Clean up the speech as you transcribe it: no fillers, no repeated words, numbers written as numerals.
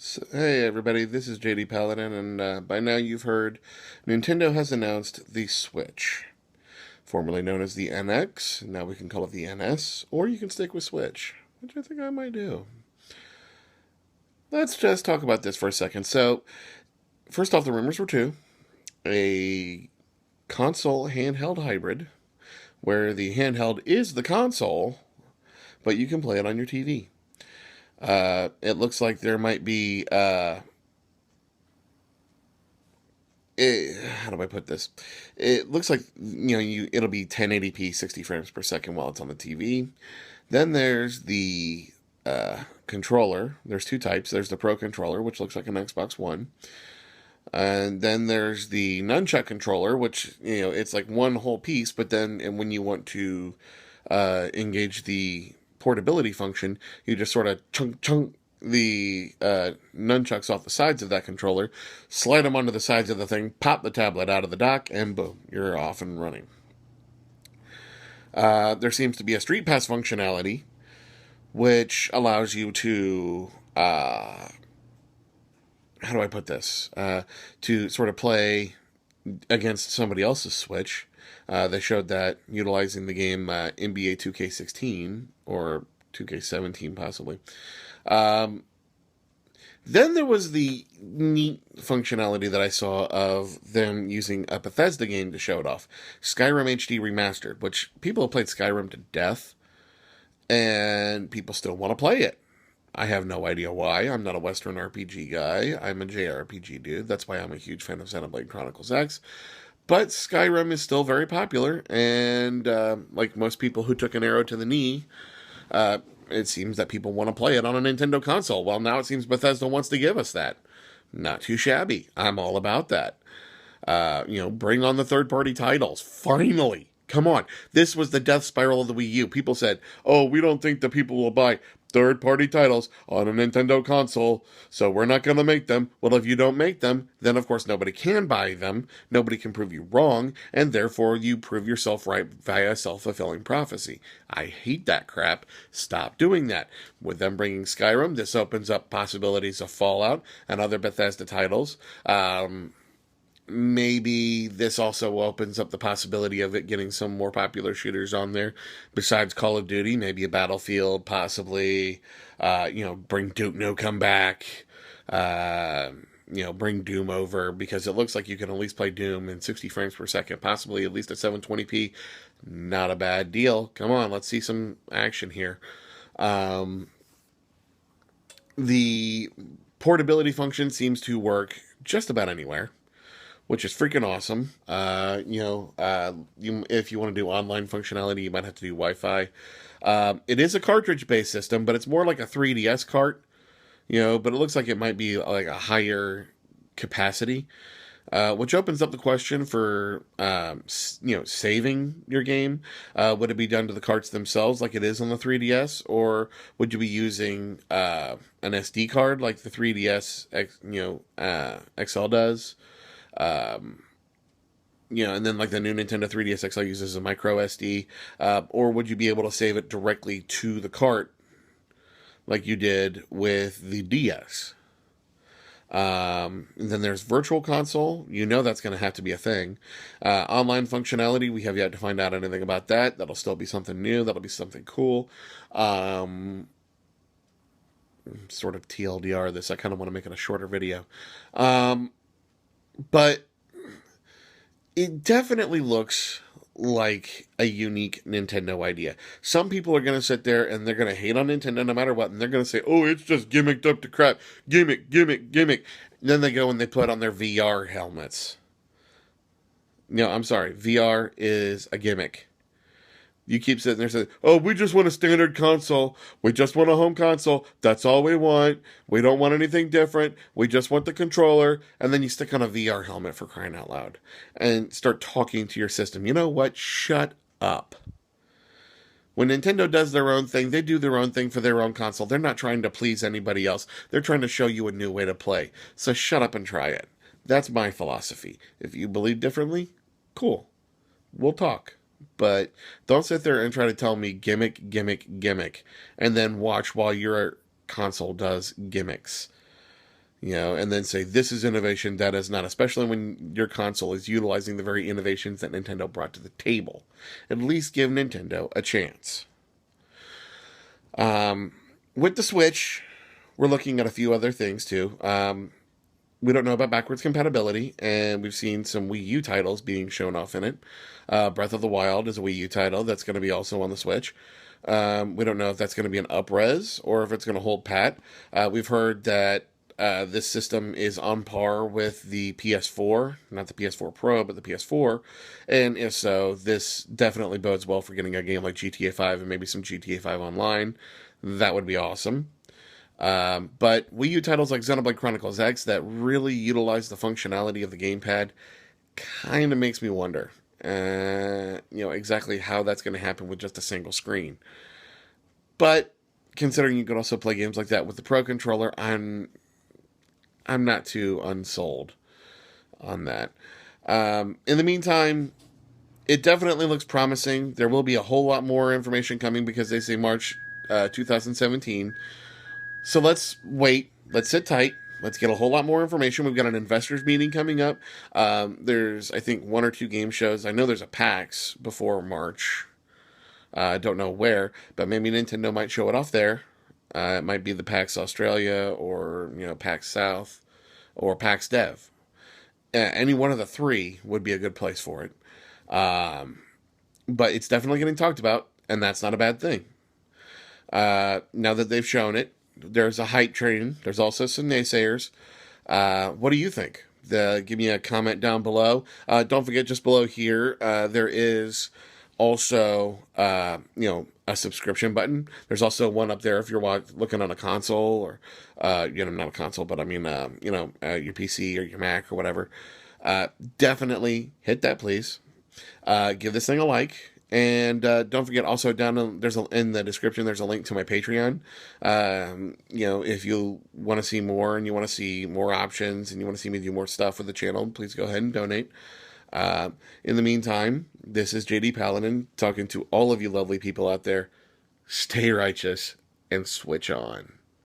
So, hey everybody, this is JDPaladin, and by now you've heard Nintendo has announced the Switch, formerly known as the NX. Now we can call it the NS, or you can stick with Switch, which I think I might do. Let's just talk about this for a second. So, first off, the rumors were two: a console handheld hybrid, where the handheld is the console, but you can play it on your TV. It looks like there might be how do I put this? It looks like it'll be 1080p 60 frames per second while it's on the TV. Then there's the controller. There's two types. There's the Pro controller, which looks like an Xbox One, and then there's the nunchuck controller, which it's like one whole piece. But then, and when you want to engage the portability function, you just sort of chunk the nunchucks off the sides of that controller, slide them onto the sides of the thing, pop the tablet out of the dock, and boom, you're off and running. There seems to be a Street Pass functionality, which allows you to, how do I put this? To sort of play against somebody else's Switch. They showed that utilizing the game NBA 2K16 or 2K17 possibly. Um, then there was the neat functionality that I saw of them using a Bethesda game to show it off. Skyrim HD Remastered, which people have played Skyrim to death, and people still want to play it. I have no idea why. I'm not a Western RPG guy. I'm a JRPG dude. That's why I'm a huge fan of Xenoblade Chronicles X. But Skyrim is still very popular, and like most people who took an arrow to the knee, uh, it seems that people want to play it on a Nintendo console. Well, now it seems Bethesda wants to give us that. Not too shabby. I'm all about that. Bring on the third-party titles. Finally. Come on. This was the death spiral of the Wii U. People said, oh, we don't think that people will buy third-party titles on a Nintendo console, so we're not going to make them. Well, if you don't make them, then of course nobody can buy them. Nobody can prove you wrong, and therefore you prove yourself right via self-fulfilling prophecy. I hate that crap. Stop doing that. With them bringing Skyrim, this opens up possibilities of Fallout and other Bethesda titles. Maybe this also opens up the possibility of it getting some more popular shooters on there besides Call of Duty, maybe a Battlefield, possibly, bring Duke Nukem back, bring Doom over, because it looks like you can at least play Doom in 60 frames per second, possibly at least at 720p. Not a bad deal. Come on, let's see some action here. The portability function seems to work just about anywhere, which is freaking awesome. If you want to do online functionality, you might have to do Wi-Fi. It is a cartridge-based system, but it's more like a 3DS cart, but it looks like it might be like a higher capacity, which opens up the question for, saving your game. Would it be done to the carts themselves like it is on the 3DS, or would you be using an SD card like the 3DS, XL does? And then like the new Nintendo 3DS XL uses a micro SD, or would you be able to save it directly to the cart like you did with the DS? And then there's Virtual Console. That's going to have to be a thing. Online functionality, we have yet to find out anything about that. That'll still be something new. That'll be something cool. Sort of TLDR this. I kind of want to make it a shorter video. But it definitely looks like a unique Nintendo idea. Some people are going to sit there and they're going to hate on Nintendo no matter what, and they're going to say, oh, it's just gimmicked up to crap. Gimmick, gimmick, gimmick. And then they go and they put on their VR helmets. No, I'm sorry. VR is a gimmick. You keep sitting there saying, oh, we just want a standard console. We just want a home console. That's all we want. We don't want anything different. We just want the controller. And then you stick on a VR helmet, for crying out loud, and start talking to your system. You know what? Shut up. When Nintendo does their own thing, they do their own thing for their own console. They're not trying to please anybody else. They're trying to show you a new way to play. So shut up and try it. That's my philosophy. If you believe differently, cool. We'll talk. But don't sit there and try to tell me gimmick, gimmick, gimmick, and then watch while your console does gimmicks. and then say this is innovation that is not, especially when your console is utilizing the very innovations that Nintendo brought to the table. At least give Nintendo a chance. With the Switch, we're looking at a few other things too. We don't know about backwards compatibility, and we've seen some Wii U titles being shown off in it. Breath of the Wild is a Wii U title that's going to be also on the Switch. We don't know if that's going to be an up-res or if it's going to hold pat. We've heard that this system is on par with the PS4, not the PS4 Pro, but the PS4. And if so, this definitely bodes well for getting a game like GTA 5 and maybe some GTA 5 Online. That would be awesome. But Wii U titles like Xenoblade Chronicles X that really utilize the functionality of the gamepad kind of makes me wonder, exactly how that's going to happen with just a single screen. But considering you could also play games like that with the Pro controller, I'm not too unsold on that. In the meantime, it definitely looks promising. There will be a whole lot more information coming because they say March 2017. So let's wait. Let's sit tight. Let's get a whole lot more information. We've got an investors meeting coming up. There's, I think, 1 or 2 game shows. I know there's a PAX before March. I don't know where, but maybe Nintendo might show it off there. It might be the PAX Australia or, PAX South or PAX Dev. Any one of the 3 would be a good place for it. But it's definitely getting talked about, and that's not a bad thing. Now that they've shown it, there's a hype train. There's also some naysayers. What do you think? Give me a comment down below. Don't forget, just below here, there is also, a subscription button. There's also one up there if you're looking on a console or, not a console, but I mean, your PC or your Mac or whatever. Definitely hit that, please. Give this thing a like. And don't forget, also down in the description, there's a link to my Patreon. If you want to see more and you want to see more options and you want to see me do more stuff with the channel, please go ahead and donate. In the meantime, this is JDPaladin talking to all of you lovely people out there. Stay righteous and switch on.